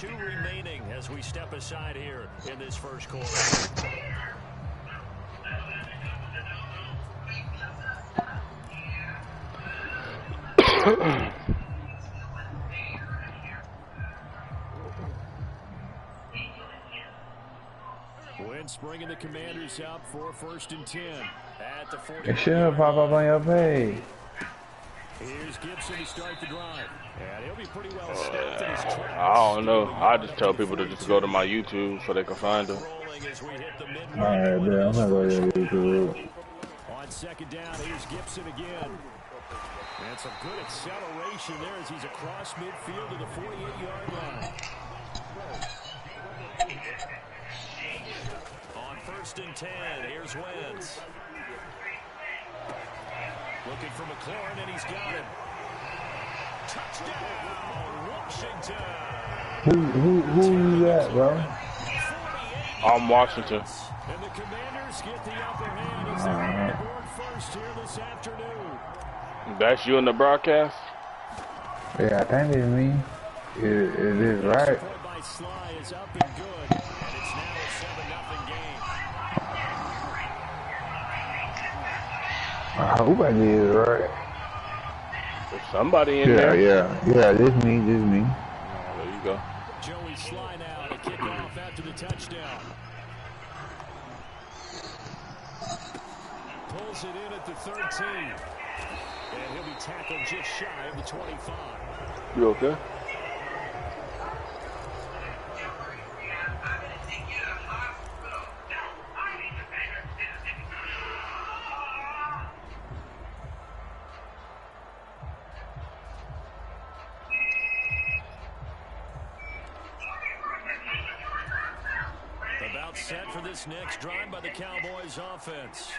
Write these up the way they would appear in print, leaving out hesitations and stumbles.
2 remaining as we step aside here in this first quarter. Wentz bringing the Commanders out for 1st and 10 at the 40. It should pop up on your page. Here's Gibson to start the drive. And he'll be pretty well stacked in his tracks. I don't know. I just tell people to just go to my YouTube so they can find them. Alright, man. I'm gonna go to YouTube. On 2nd down, here's Gibson again. And some good acceleration there as he's across midfield to the 48-yard line. On 1st and 10, here's Wentz. Looking for McLaurin, and he's got him. Touchdown, Washington. Who you at, bro? I'm Washington. And the Commanders get the upper hand as they're on the board first here this afternoon. That's you in the broadcast? Yeah, I think it's me. It is right. By Sly is up and good, and it's now a 7-0 game. I hope I did it right. There's somebody in there. Yeah, this me. There you go. Joey Sly now to kick off after the touchdown. Pulls it in at the 13. And he'll be tackled just shy of the 25. You okay? About set for this next drive by the Cowboys offense.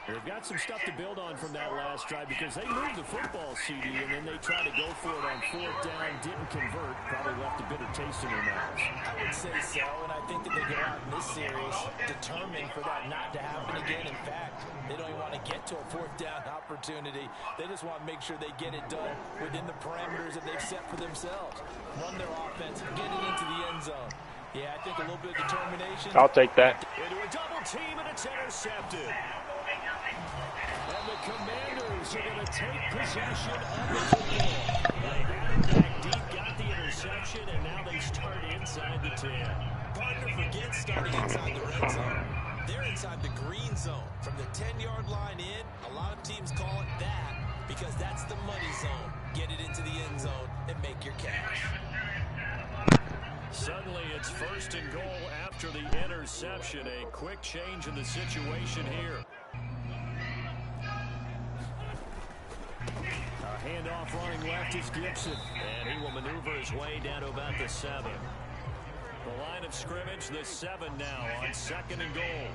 They've got some stuff to build on from that last drive because they moved the football, CD, and then they tried to go for it on 4th down, didn't convert, probably left a bitter taste in their mouths. I would say so, and I think that they go out in this series determined for that not to happen again. In fact, they don't even want to get to a 4th down opportunity. They just want to make sure they get it done within the parameters that they've set for themselves. Run their offense, get it into the end zone. Yeah, I think a little bit of determination. I'll take that. Into a double team, and it's intercepted. And the Commanders are going to take possession of the football. They had it back deep, got the interception, and now they start inside the 10. Partner forgets starting inside the red zone. They're inside the green zone. From the 10-yard line in, a lot of teams call it that because that's the money zone. Get it into the end zone and make your cash. Suddenly, it's 1st and goal after the interception. A quick change in the situation here. A handoff running left is Gibson, and he will maneuver his way down to about the 7. The line of scrimmage, the 7 now on 2nd and goal.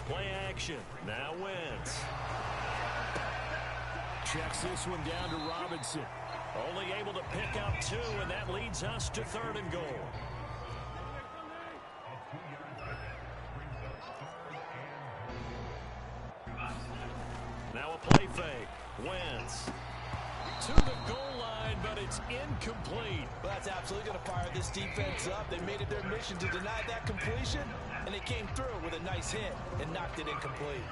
Play action. Now Wentz. Checks this one down to Robinson. Only able to pick up 2, and that leads us to 3rd and goal. Now a play fake. Wentz to the goal line, but it's incomplete. Well, that's absolutely going to fire this defense up. They made it their mission to deny that completion, and they came through with a nice hit and knocked it incomplete.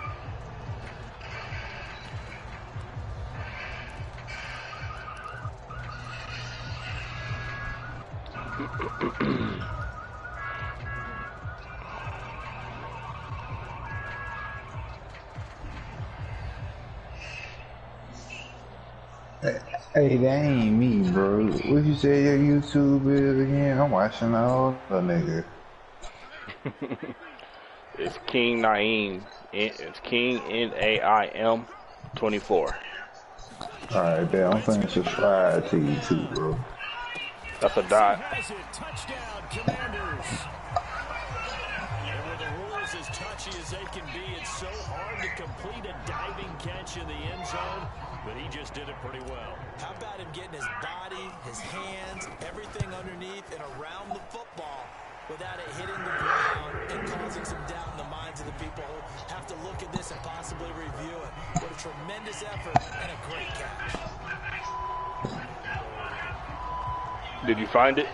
Hey, that ain't me, bro. What you say your YouTube is again? I'm watching all the nigga. It's King Naim. It's King Naim 24. Alright, damn, I'm finna subscribe to you too, bro. That's a dot. Touchdown, Commanders. And with the rules as touchy as they can be, it's so hard to complete a diving catch in the end zone, but he just did it pretty well. How about him getting his body, his hands, everything underneath and around the football without it hitting the ground and causing some doubt in the minds of the people who have to look at this and possibly review it. What a tremendous effort and a great catch. Did you find it?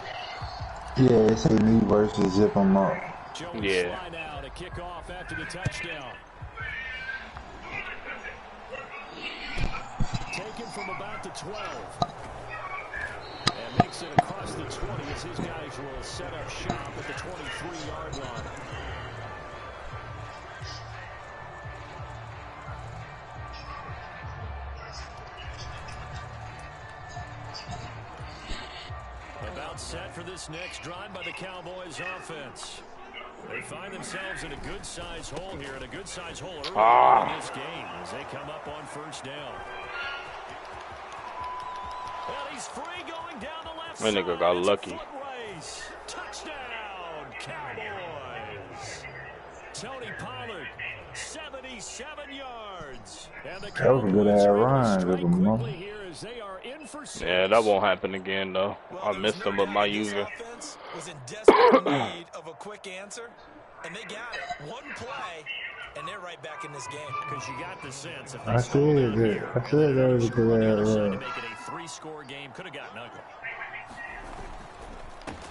Yeah, it's a me versus zipemup. Joey Yeah. Sly now to kick off after the touchdown. Taken from about the 12. And makes it across the 20 as his guys will set up shop at the 23-yard line. About set for this next drive by the Cowboys offense. They find themselves in a good-sized hole here, and a good-sized hole early in this game as they come up on first down. And he's free going down the left side. That nigga got lucky. Touchdown, Cowboys. Tony Pollard, 77 yards. And the That was a good ass run, quickly here as they are in for six. Yeah, that won't happen again though. I missed him with my user. Was in desperate need of a quick answer, and they got it. One play, and they're right back in this game. Because you got the sense if I said that was a good ass run. to make it a 3-score game, could have gotten ugly.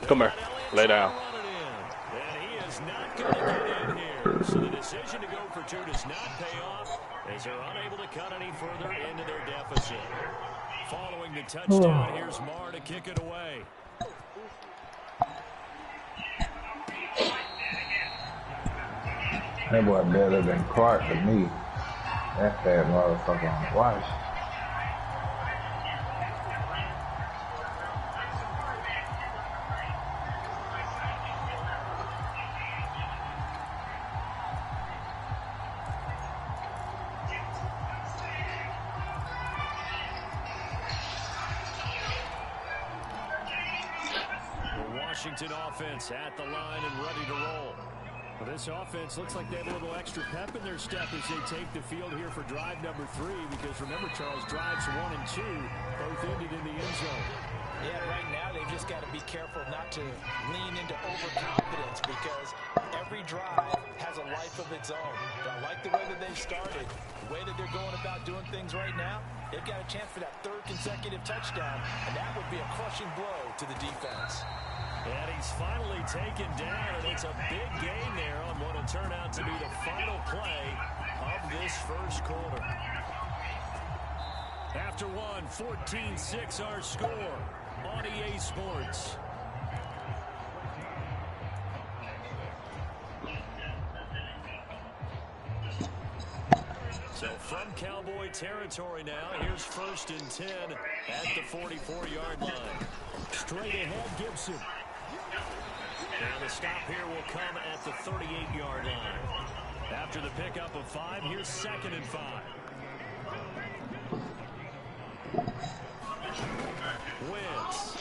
Come here, lay down. And he is not going to get in here. So the decision to go for two does not pay off as they're unable to cut any further into their deficit. Following the touchdown, here's Marr to kick it away. That boy better than Clark to me. That fat motherfucker on the watch. Washington offense at the line and ready to roll. Well, this offense looks like they have a little extra pep in their step as they take the field here for drive number 3, because remember, Charles, drives 1 and 2 both ended in the end zone. Yeah, right now they've just got to be careful not to lean into overconfidence, because every drive has a life of its own. I like the way that they've started, the way that they're going about doing things right now. They've got a chance for that 3rd consecutive touchdown, and that would be a crushing blow to the defense. And he's finally taken down, and it's a big gain there on what will turn out to be the final play of this first quarter. After one, 14-6 our score on EA Sports. So from Cowboy territory now, here's 1st and 10 at the 44-yard line. Straight ahead, Gibson. And the stop here will come at the 38-yard line. After the pickup of 5, here's 2nd and 5. Wentz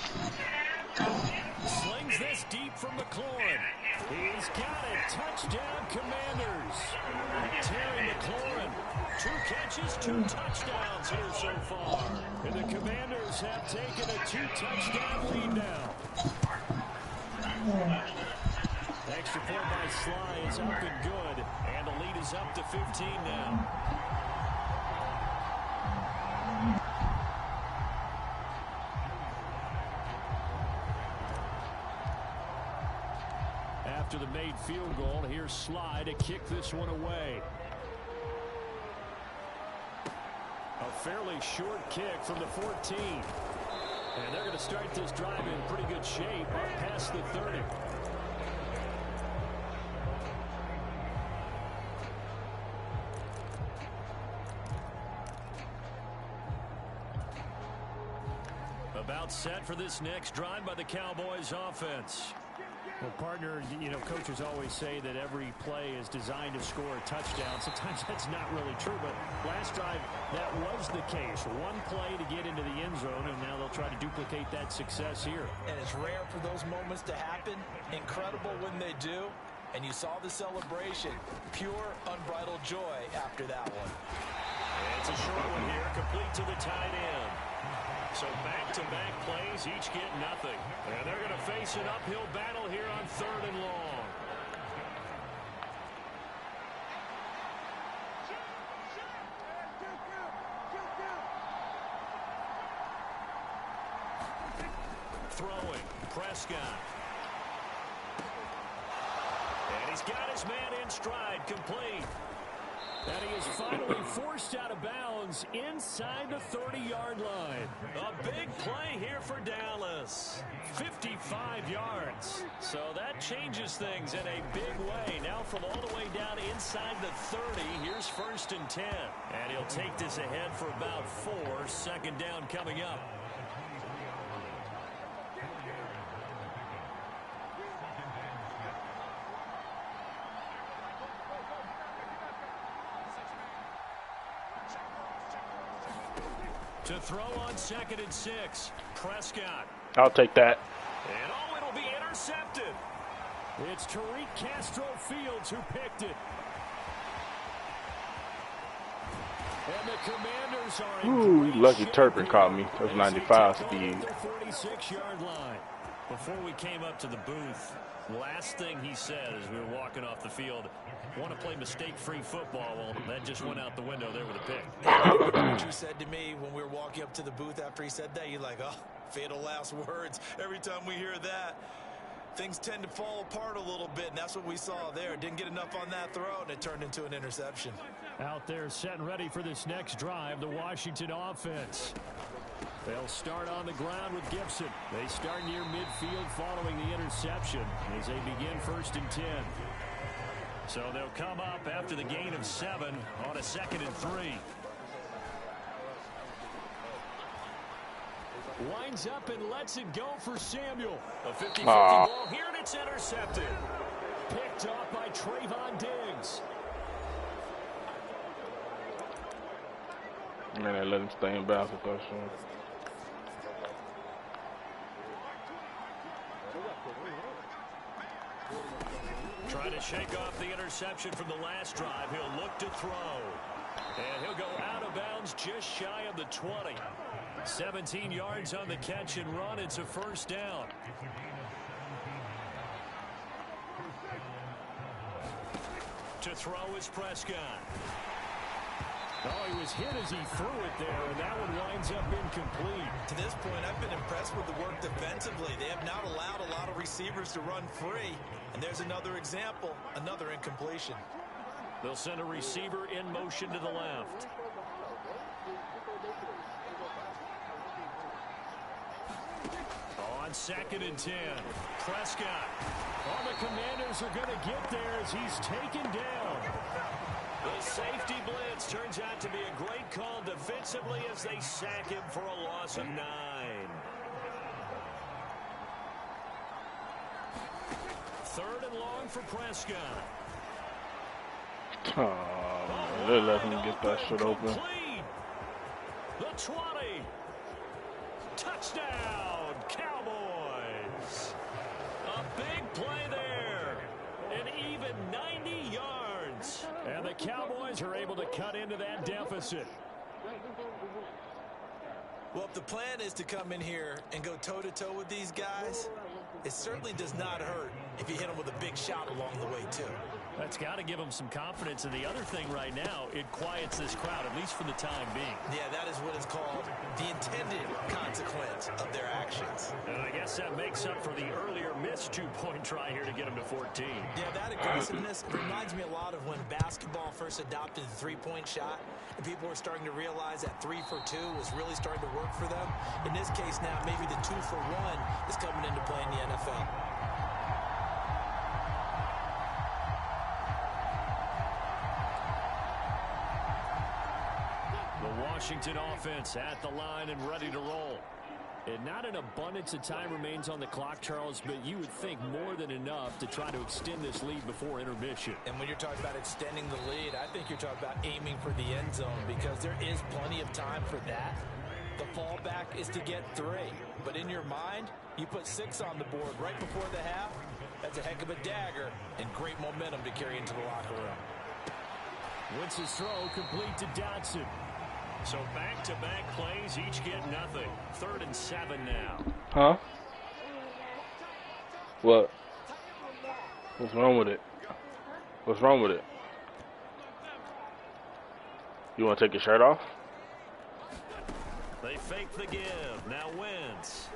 slings this deep from McLaurin. He's got it. Touchdown, Commanders. Terry McLaurin. 2 catches, 2 touchdowns here so far. And the Commanders have taken a 2-touchdown lead now. Extra point by Sly is up and good. And the lead is up to 15 now. After the made field goal, here's Sly to kick this one away. A fairly short kick from the 14. And they're going to start this drive in pretty good shape up past the 30. About set for this next drive by the Cowboys offense. Well, partner, you know, coaches always say that every play is designed to score a touchdown. Sometimes that's not really true, but last drive, that was the case. One play to get into the end zone, and now they'll try to duplicate that success here. And it's rare for those moments to happen. Incredible when they do. And you saw the celebration. Pure, unbridled joy after that one. And it's a short one here, complete to the tight end. So back-to-back plays, each get nothing. And they're going to face an uphill battle here on 3rd and long. throwing. Prescott. And he's got his man in stride, complete. And he is finally forced out of bounds inside the 30-yard line. A big play here for Dallas. 55 yards. So that changes things in a big way. Now from all the way down inside the 30, here's 1st and 10. And he'll take this ahead for about 4. 2nd down coming up. To throw on 2nd and 6. Prescott. I'll take that. And oh, it'll be intercepted. It's Tariq Castro-Fields who picked it. And the Commanders are in great lucky shape Turpin here caught me. That's as 95 they take speed. over the 46-yard line. Before we came up to the booth, last thing he said as we were walking off the field, want to play mistake-free football. Well, that just went out the window there with a pick. What you said to me when we were walking up to the booth after he said that, you're like, oh, fatal last words. Every time we hear that, things tend to fall apart a little bit, and that's what we saw there. Didn't get enough on that throw, and it turned into an interception. Out there set and ready for this next drive, the Washington offense. They'll start on the ground with Gibson. They start near midfield following the interception as they begin 1st and 10. So they'll come up after the gain of 7 on a 2nd and 3. Winds up and lets it go for Samuel. A 50-50 ball here, and it's intercepted. Picked off by Trayvon Diggs. Man, they let him stay in bounds with that shit. Trying to shake off the interception from the last drive. He'll look to throw. And he'll go out of bounds just shy of the 20. 17 yards on the catch and run. It's a 1st down. To throw is Prescott. Oh, he was hit as he threw it there, and that one winds up incomplete. To this point, I've been impressed with the work defensively. They have not allowed a lot of receivers to run free. And there's another example, another incompletion. They'll send a receiver in motion to the left. On 2nd and 10, Prescott. Oh, the Commanders are going to get there as he's taken down. The safety blitz turns out to be a great call defensively as they sack him for a loss of 9. Third and long for Prescott. Oh, they let him get that shit open. The 20. Touchdown, Cowboys. A big play there. An even 90 yards. And the Cowboys are able to cut into that deficit. Well, if the plan is to come in here and go toe-to-toe with these guys, it certainly does not hurt if you hit them with a big shot along the way, too. That's got to give them some confidence. And the other thing right now, it quiets this crowd, at least for the time being. Yeah, that is what is called the intended consequence of their actions. And I guess that makes up for the earlier missed 2-point try here to get them to 14. Yeah, that aggressiveness reminds me a lot of when basketball first adopted the three-point shot, and people were starting to realize that 3 for 2 was really starting to work for them. In this case now, maybe the 2 for 1 is coming into play in the NFL. Washington offense at the line and ready to roll. And not an abundance of time remains on the clock, Charles, but you would think more than enough to try to extend this lead before intermission. And when you're talking about extending the lead, I think you're talking about aiming for the end zone because there is plenty of time for that. The fallback is to get 3. But in your mind, you put 6 on the board right before the half. That's a heck of a dagger and great momentum to carry into the locker room. Wentz's throw complete to Dotson. So back-to-back plays, each get nothing. 3rd and 7 now. Huh? What? What's wrong with it? What's wrong with it? You want to take your shirt off? They fake the give. Now Wentz.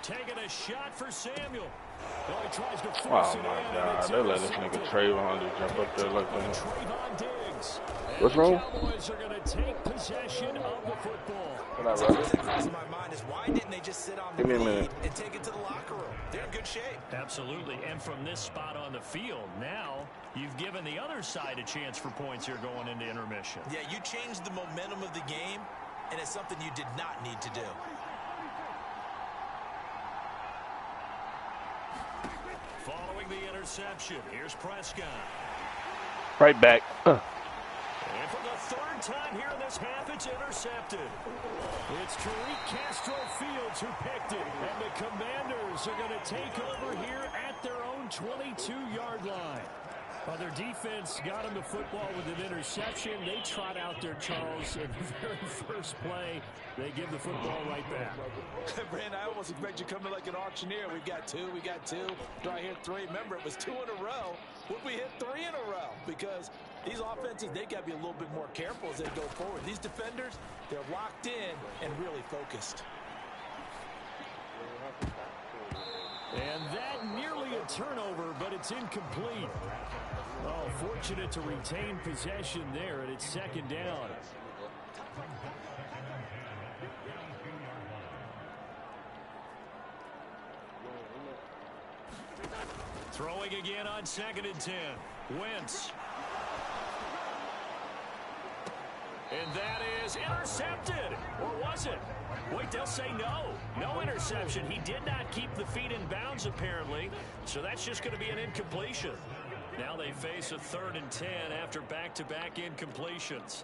taking a shot for Samuel. Well, he tries to force Oh it my in, God, they let this nigga Trayvon just jump up there like that. Trayvon Diggs. What's And wrong? the Cowboys are going to take possession of the football. What up, First thing brother? crosses my mind is why didn't they just sit on the Give me a lead minute. and take it to the locker room? They're in good shape. Absolutely, and from this spot on the field, now you've given the other side a chance for points here going into intermission. Yeah, you changed the momentum of the game, and it's something you did not need to do. Following the interception, here's Prescott. Right back. And for the third time here in this half, it's intercepted. It's Tariq Castro Fields who picked it, and the Commanders are going to take over here at their own 22-yard line. Well, their defense got them the football with an interception. They trot out there, Charles, in the very first play. They give the football right back. Brandon, I almost expect you to come in like an auctioneer. We've got two. Do I hear three? Remember, it was 2 in a row. Would we hit 3 in a row? Because these offenses, they got to be a little bit more careful as they go forward. These defenders, they're locked in and really focused. And that nearly a turnover, but it's incomplete. Oh, fortunate to retain possession there, and it's second down. Throwing again on 2nd and 10. Wentz. And that is intercepted. Or was it? Wait, they'll say no. No interception. He did not keep the feet in bounds, apparently. So that's just going to be an incompletion. Now they face a 3rd and 10 after back-to-back incompletions.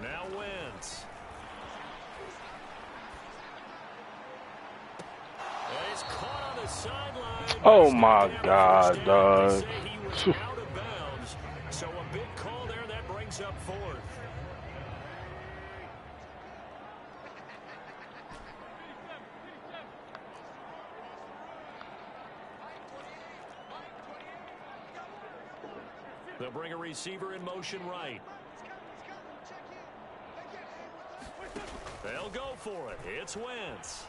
Now Wentz. And he's caught on the sideline. Oh my God, dog. He was out of bounds. So a big call there that brings up 4th. They'll bring a receiver in motion right. They'll go for it. It's Wentz.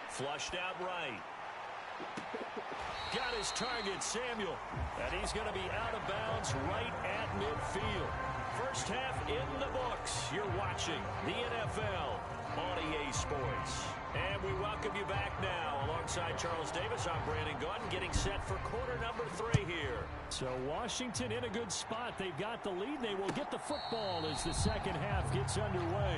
Flushed out right. Got his target, Samuel. And he's going to be out of bounds right at midfield. First half in the books. You're watching the NFL on EA Sports. And we welcome you back now. Alongside Charles Davis, I'm Brandon Gordon, getting set for quarter number 3 here. So Washington in a good spot. They've got the lead. They will get the football as the second half gets underway.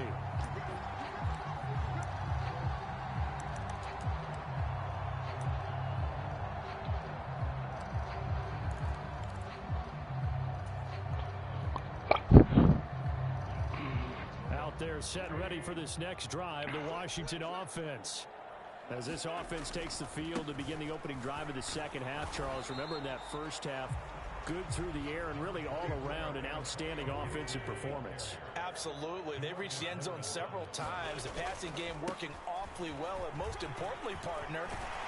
They're set and ready for this next drive, the Washington offense. As this offense takes the field to begin the opening drive of the second half, Charles, remember in that first half, good through the air and really all around an outstanding offensive performance. Absolutely. They reached the end zone several times. The passing game working awfully well, and most importantly, partner.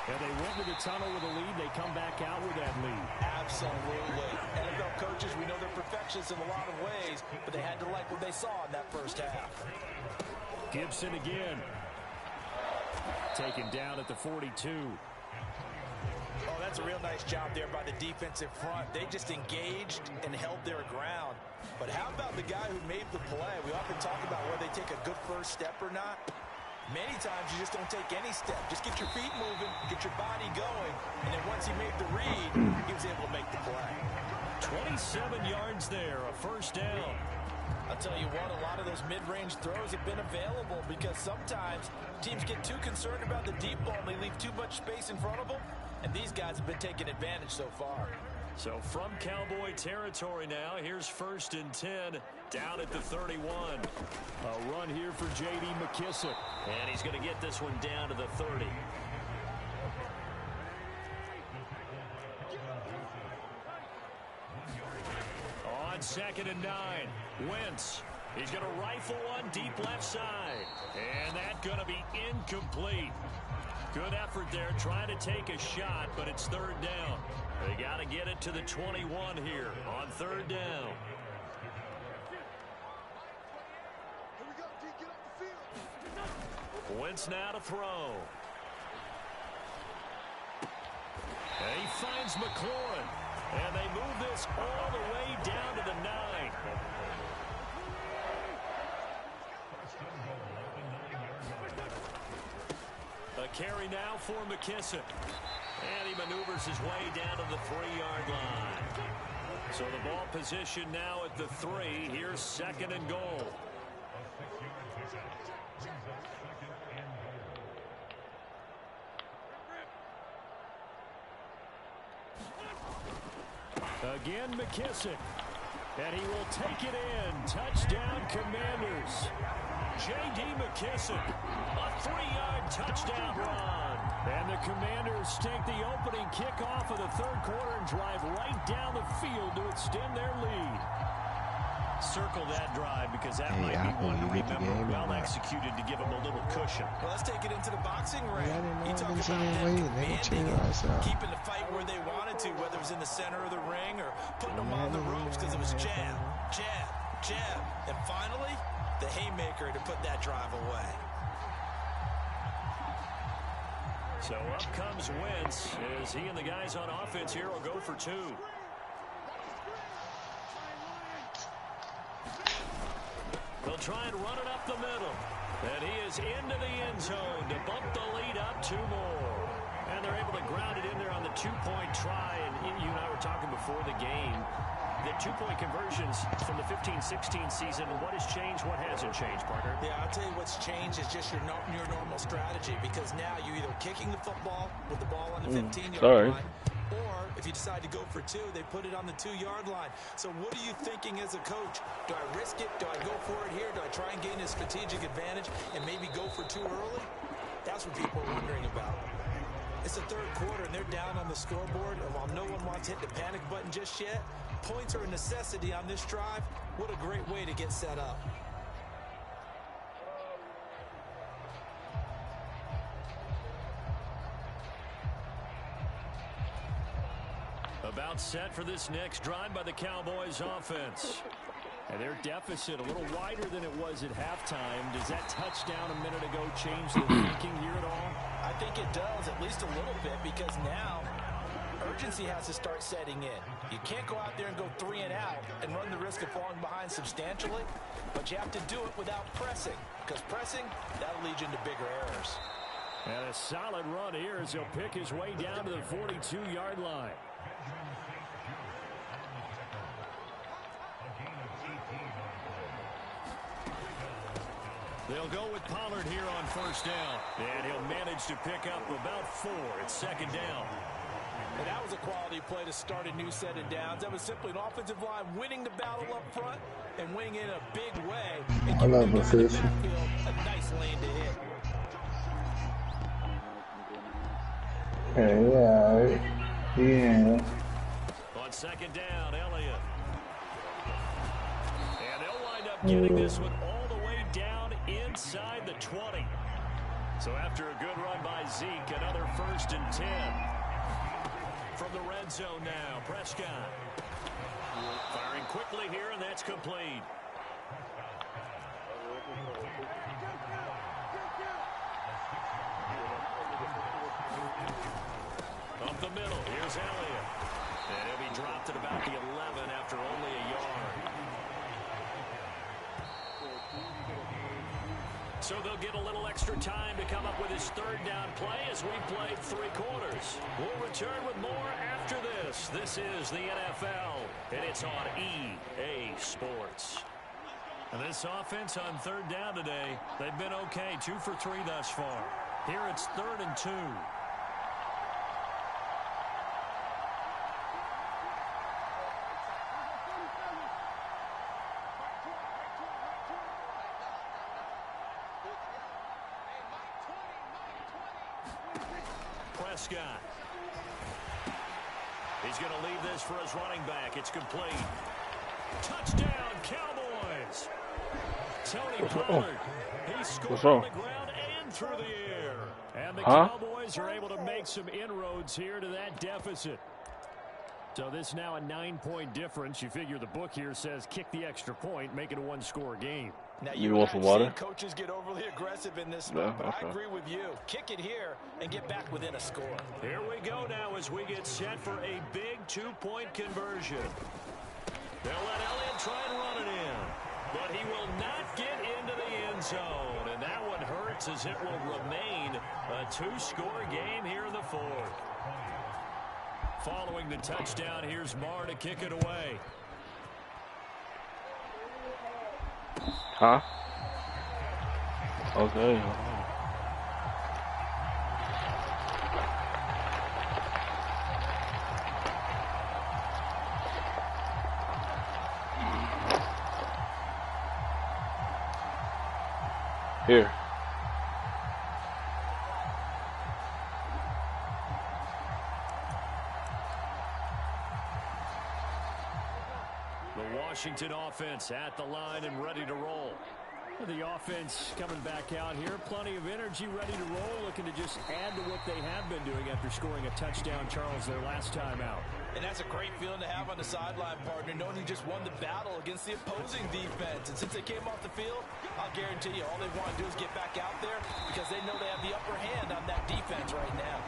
And they went to the tunnel with a lead. They come back out with that lead. Absolutely. NFL coaches, we know they're perfectionists in a lot of ways, but they had to like what they saw in that first half. Gibson again. Taken down at the 42. Oh, that's a real nice job there by the defensive front. They just engaged and held their ground. But how about the guy who made the play? We often talk about whether they take a good first step or not. Many times you just don't take any step. Just get your feet moving, get your body going, and then once he made the read, he was able to make the play. 27 yards there, a first down. I'll tell you what, a lot of those mid-range throws have been available because sometimes teams get too concerned about the deep ball and they leave too much space in front of them, and these guys have been taking advantage so far. So from Cowboy territory now, here's 1st and 10 down at the 31. A run here for J.D. McKissick. And he's going to get this one down to the 30. On 2nd and 9, Wentz. He's going to rifle one deep left side. And that's going to be incomplete. Good effort there, trying to take a shot, but it's 3rd down. They got to get it to the 21 here on 3rd down. Wentz now to throw. And he finds McLaurin. And they move this all the way down to the 9. A carry now for McKissick. And he maneuvers his way down to the 3-yard line. So the ball position now at the 3. Here's 2nd and goal. Again, McKissick. And he will take it in. Touchdown, Commanders. J.D. McKissick. A 3-yard touchdown run. And the Commanders take the opening kickoff of the 3rd quarter and drive right down the field to extend their lead. Circle that drive because that might be one to remember. Well executed to give him a little cushion. Well, let's take it into the boxing ring. He talked about them commanding it, keeping the fight where they wanted to, whether it was in the center of the ring or putting them on the ropes because it was jab, jab, jab. And finally, the haymaker to put that drive away. So up comes Wentz as he and the guys on offense here will go for 2. They'll try and run it up the middle. And he is into the end zone to bump the lead up 2 more. And they're able to ground it in there on the 2-point try. And you and I were talking before the game. The 2-point conversions from the 15-16 season. What has changed? What hasn't changed, partner? Yeah, I'll tell you what's changed is just your normal strategy. Because now you're either kicking the football with the ball on the 15-yard line. Or if you decide to go for 2, they put it on the 2-yard line. So what are you thinking as a coach? Do I risk it? Do I go for it here? Do I try and gain a strategic advantage and maybe go for 2 early? That's what people are wondering about. It's the 3rd quarter and they're down on the scoreboard. And while no one wants to hit the panic button just yet, points are a necessity on this drive. What a great way to get set up. About set for this next drive by the Cowboys offense. And their deficit a little wider than it was at halftime. Does that touchdown a minute ago change the thinking here at all? I think it does, at least a little bit, because now urgency has to start setting in. You can't go out there and go 3 and out and run the risk of falling behind substantially, but you have to do it without pressing, because pressing, that'll lead you into bigger errors. And a solid run here as he'll pick his way down to the 42-yard line. They'll go with Pollard here on 1st down. And he'll manage to pick up about 4 at 2nd down. And that was a quality play to start a new set of downs. That was simply an offensive line winning the battle up front and winning in a big way. And I love my fish. A nice lane to hit. Hey, yeah. On 2nd down, Elliott. And they'll wind up getting this one all the way down inside the 20. So after a good run by Zeke, another 1st and 10. From the red zone now, Prescott. Firing quickly here, and that's complete. Up the middle, here's Elliott. And he'll be dropped at about the 11 after only a yard. So they'll get a little extra time to come up with his 3rd down play as we played 3 quarters. We'll return with more after this. This is the NFL, and it's on EA Sports. And this offense on 3rd down today, they've been okay, 2 for 3 thus far. Here it's 3rd and 2. Prescott. He's going to leave this for his running back. It's complete. Touchdown, Cowboys. Tony Pollard. He scored on the ground and through the air. And the Cowboys are able to make some inroads here to that deficit. So this is now a 9-point difference. You figure the book here says kick the extra point, make it a 1-score game. Now, You want some water? Coaches get overly aggressive in this spot, but I agree with you. Kick it here and get back within a score. Here we go now as we get set for a big 2-point conversion. They'll let Elliott try and run it in, but he will not get into the end zone, and that one hurts as it will remain a 2-score game here in the fourth. Following the touchdown, here's Marr to kick it away. Huh? Okay. Here. The Washington offense at the line and ready to roll. The offense coming back out here. Plenty of energy, ready to roll, looking to just add to what they have been doing after scoring a touchdown, Charles, their last time out. And that's a great feeling to have on the sideline, partner, knowing you just won the battle against the opposing defense. And since they came off the field, I'll guarantee you all they want to do is get back out there because they know they have the upper hand on that defense right now.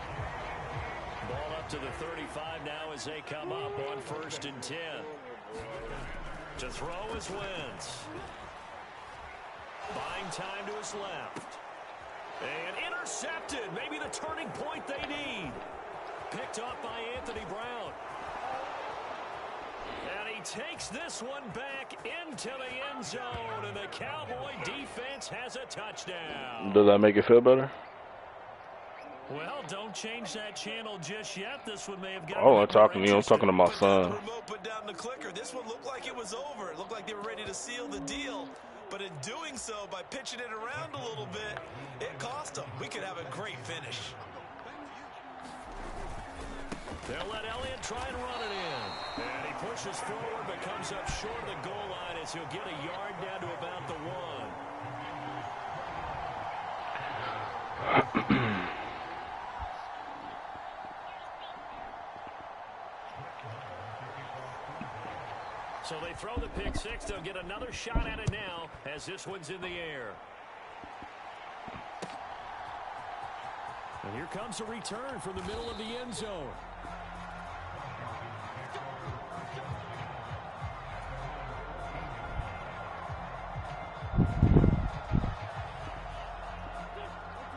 Ball up to the 35 now as they come up on 1st and 10. To throw is Wentz. Buying time to his left. And intercepted. Maybe the turning point they need. Picked up by Anthony Brown. And he takes this one back into the end zone. And the Cowboy defense has a touchdown. Does that make it feel better? Well, don't change that channel just yet. This one may have got. Oh, I'm talking to you. I'm talking to my son. Put down the clicker. This one looked like it was over. It looked like they were ready to seal the deal. But in doing so, by pitching it around a little bit, it cost them. We could have a great finish. They'll let Elliott try and run it in. And he pushes forward but comes up short of the goal line as he'll get a yard down to about the 1. So they throw the pick six. They'll get another shot at it now as this one's in the air. And here comes a return from the middle of the end zone.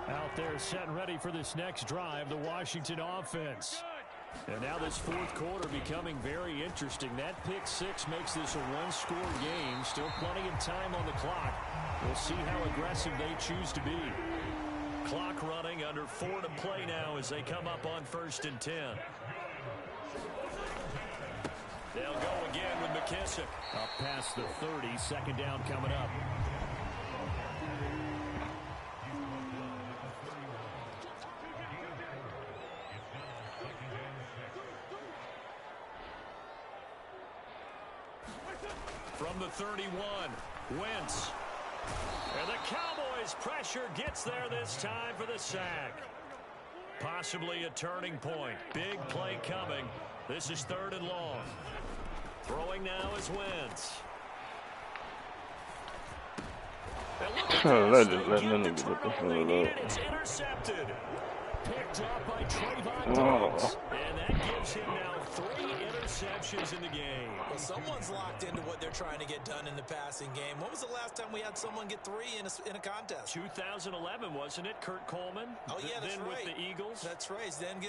Out there set and ready for this next drive, the Washington offense. And now this fourth quarter becoming very interesting. That pick six makes this a one-score game. Still plenty of time on the clock. We'll see how aggressive they choose to be. Clock running under 4 to play now as they come up on 1st and 10. They'll go again with McKissick. Up past the 30, 2nd down coming up. From the 31, Wentz. And the Cowboys' pressure gets there this time for the sack. Possibly a turning point. Big play coming. This is 3rd and long. Throwing now is Wentz. It's intercepted. Picked up by Trayvon Diggs. And that gives him now 3 interceptions in the game. Well, someone's locked into what they're trying to get done in the passing game. When was the last time we had someone get 3 in a contest? 2011, wasn't it? Kurt Coleman? Oh, yeah, that's then right. With the Eagles? That's right. Then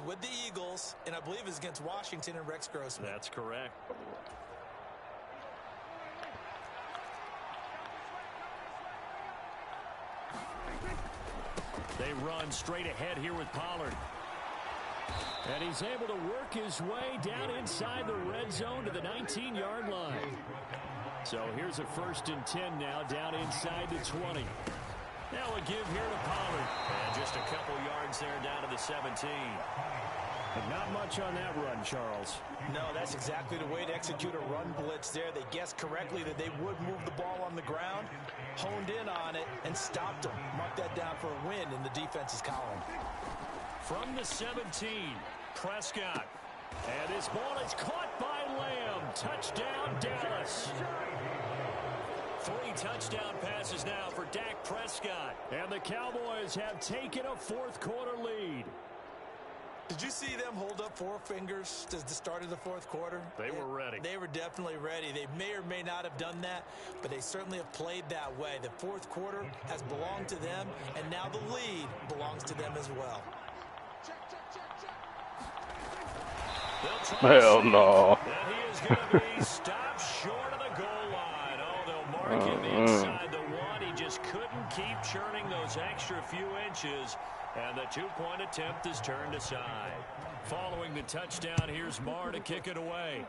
with the Eagles, and I believe it's against Washington and Rex Grossman. That's correct. They run straight ahead here with Pollard. And he's able to work his way down inside the red zone to the 19-yard line. So here's a 1st and 10 now down inside the 20. Now a give here to Pollard. And just a couple yards there down to the 17. And not much on that run, Charles. No, that's exactly the way to execute a run blitz there. They guessed correctly that they would move the ball on the ground, honed in on it, and stopped them. Mark that down for a win in the defense's column. From the 17, Prescott. And his ball is caught by Lamb. Touchdown, Dallas. 3 touchdown passes now for Dak Prescott. And the Cowboys have taken a fourth-quarter lead. Did you see them hold up 4 fingers to the start of the fourth quarter? They were ready. They were definitely ready. They may or may not have done that, but they certainly have played that way. The fourth quarter has belonged to them, and now the lead belongs to them as well. Hell no. And he is going to be stopped short of the goal line. Oh, they'll mark him inside the 1. He just couldn't keep churning those extra few inches. And the 2-point attempt is turned aside. Following the touchdown, here's Marr to kick it away.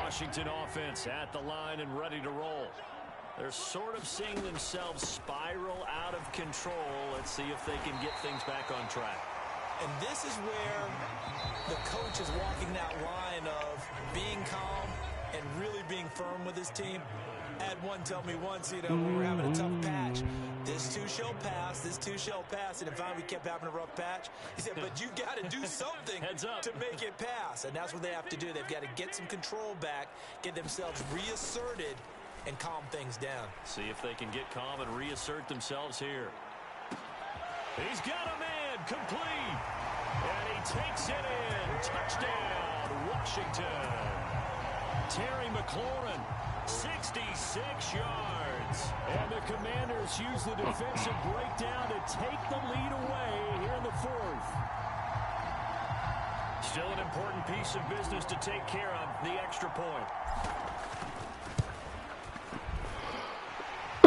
Washington offense at the line and ready to roll. They're sort of seeing themselves spiral out of control. Let's see if they can get things back on track. And this is where the coach is walking that line of being calm and really being firm with his team. I had one tell me once, you know, when we were having a tough patch, this too shall pass, this too shall pass. And finally we kept having a rough patch. He said, but you got to do something to make it pass. And that's what they have to do. They've got to get some control back, get themselves reasserted, and calm things down. See if they can get calm and reassert themselves here. He's got a man complete. And he takes it in. Touchdown, Washington. Terry McLaurin, 66 yards. And the Commanders use the defensive breakdown to take the lead away here in the 4th. Still an important piece of business to take care of, the extra point.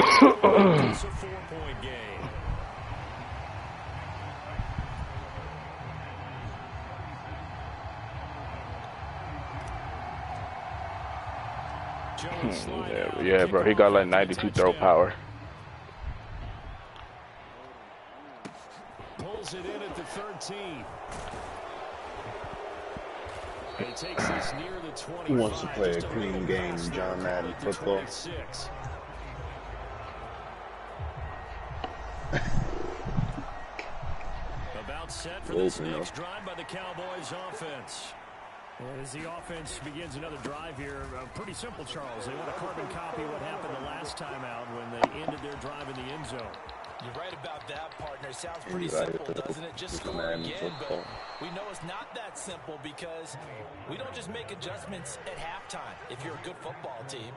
It's a 4-point game. Yeah, bro. He got like 92 throw power. Pulls it in at the 13. He takes this near the 25. Who wants to play a clean game in John Madden football? About set for this next drive by the Cowboys offense. And as the offense begins another drive here, pretty simple, Charles. They want to carbon copy what happened the last time out when they ended their drive in the end zone. You're right about that, partner. Sounds pretty simple, doesn't it? Just score again, but we know it's not that simple because we don't just make adjustments at halftime. If you're a good football team,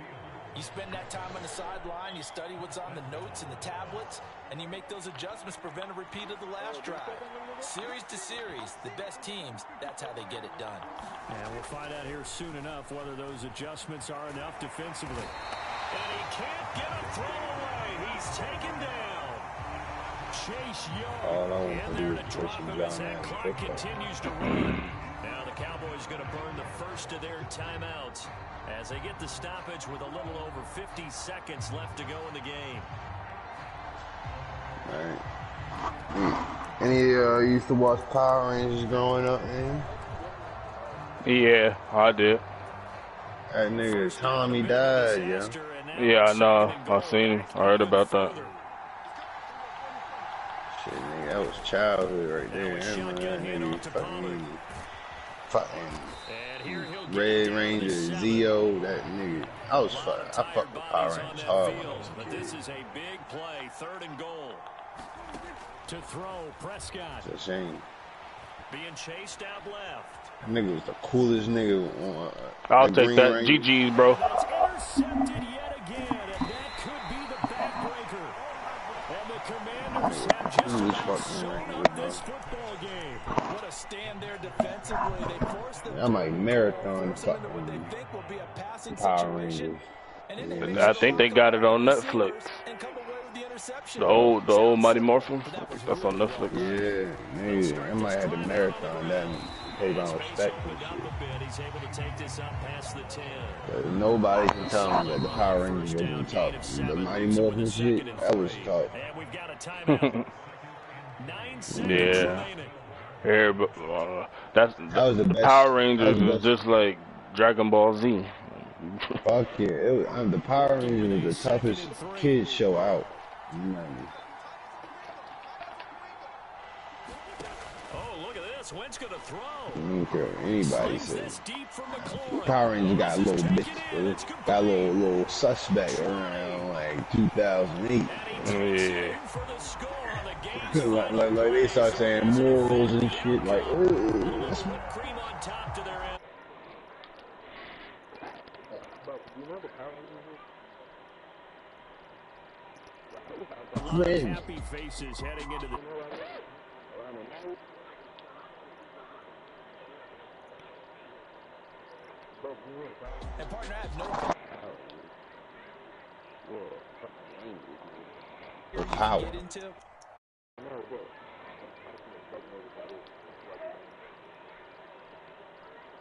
you spend that time on the sideline, you study what's on the notes and the tablets, and you make those adjustments to prevent a repeat of the last drive. Series to series, the best teams, that's how they get it done. And we'll find out here soon enough whether those adjustments are enough defensively. And he can't get a throw away. He's taken down. Chase Young in there to drop him as that clock continues to run. Now the Cowboys going to burn the first of their timeouts as they get the stoppage with a little over 50 seconds left to go in the game. All right. Any used to watch Power Rangers growing up, man? Yeah, I did. That nigga Tommy died, yeah. Yeah, I know. I seen him. I heard about that. Shit, nigga, that was childhood right there. That nigga fucking Red Ranger, Zeo, that nigga. I fucked with Power Rangers hard when I was a kid. But this is a big play, 3rd and goal. To throw, Prescott. It's a shame. Being chased out left. That nigga was the coolest nigga on I'll take that. Ranger. GG's, bro. It's intercepted yet again, and that could be the backbreaker. And the Commanders have just about sewn up this football game. What a stand there defensively. They forced them I might marathon what they think will be a passing Power situation. Rangers. I think they got it on Netflix. The old Mighty Morphin. That's on Netflix. Yeah, nigga. I might have to marathon that and pay my respect and shit. Nobody can tell me that the Power Rangers wasn't tough. The Mighty Morphin shit, that was tough. Yeah. Yeah, but that's That was the the best. Power That was Rangers the is best. just like Dragon Ball Z. Fuck yeah. The Power Rangers was the toughest kids show out in the 90s. Oh, look at this. Wentz going to throw. I don't care what anybody Slings says. this deep from McLaurin. Power Rangers got This is little taken bitch, in. It's got complete. little suspect around like 2008. And he takes it Yeah. in for the score on the game's final like they play. start So saying it is a morals and 50-yard shit. Like, conversion. A little that's whipped cream on top to their end. A lot of friends. happy faces heading into the... And partner, I have no The you can power. get into.